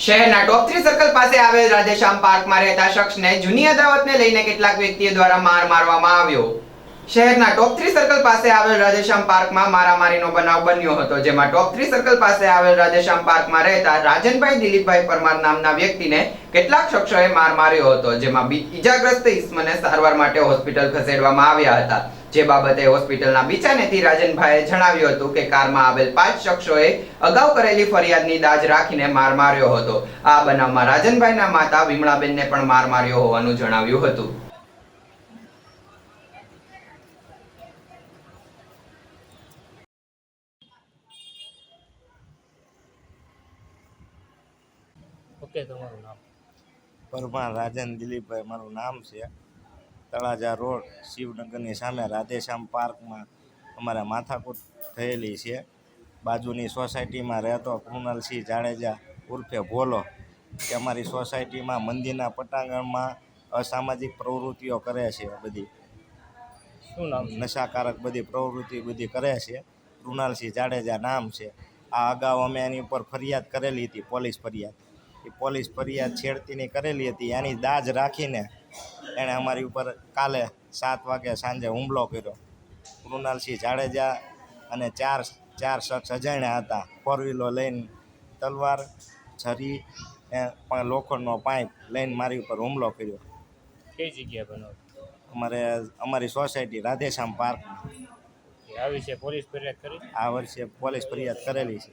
શહેરના ટોપ 3 સર્કલ પાસે આવેલ રાધેશ્યામ પાર્કમાં રહેતા શખ્સને જૂની અદાવતને લઈને કેટલાક વ્યક્તિઓ દ્વારા માર મારવામાં આવ્યો। શહેરના ટોપ 3 સર્કલ પાસે આવેલ રાધેશ્યામ પાર્કમાં મારામારીનો બનાવ બન્યો હતો, જેમાં ટોપ 3 સર્કલ પાસે આવેલ રાધેશ્યામ પાર્કમાં રહેતા રાજનભાઈ દિલીપભાઈ પરમાર નામના વ્યક્તિને કેટલાક શખ્સોએ માર માર્યો હતો, જેમાં ઈજાગ્રસ્ત ઈસમને સારવાર માટે હોસ્પિટલ ખસેડવામાં આવ્યા હતા। જે બાબતે હોસ્પિટલના બિચાનેથી રાજનભાઈએ જણાવ્યું હતું કે કારમાં આવેલ 5 શખ્સોએ અગાઉ કરેલી ફરિયાદની દાજ રાખીને માર માર્યો હતો। આ બનાવમાં રાજનભાઈના માતા વિમળાબેનને પણ માર માર્યો હોવાનું જણાવ્યું હતું। ઓકે, તમારું નામ? પરમાર રાજન દિલીપભાઈ મારું નામ છે। તળાજા રોડ શિવનગરની સામે રાધેશ્યામ પાર્કમાં અમારા માથાકૂટ થયેલી છે। બાજુની સોસાયટીમાં રહેતો કૃણાલસિંહ જાડેજા ઉર્ફે ભોલો કે અમારી સોસાયટીમાં મંદિરના પટાંગણમાં અસામાજિક પ્રવૃત્તિઓ કરે છે, બધી શું નામ? નશાકારક બધી પ્રવૃત્તિ બધી કરે છે। કૃણાલસિંહ જાડેજા નામ છે। આ અગાઉ અમે એની ઉપર ફરિયાદ કરેલી હતી, પોલીસ ફરિયાદ। એ પોલીસ ફરિયાદ છેડતીની કરેલી હતી, એની દાજ રાખીને એણે અમારી ઉપર કાલે 7 વાગે સાંજે હુમલો કર્યો। કૃણાલસિંહ જાડેજા અને ચાર શખ્સ અજાણ્યા હતા, 4 વ્હીલો લઈને તલવાર, છરી, પણ લોખંડનો પાઇપ લઈને મારી ઉપર હુમલો કર્યો। કઈ જગ્યાએ બનાવ? અમારી સોસાયટી રાધેશ્યામ પાર્કમાં। આ વિશે પોલીસ ફરિયાદ કરી? આ વર્ષે પોલીસ ફરિયાદ કરેલી છે।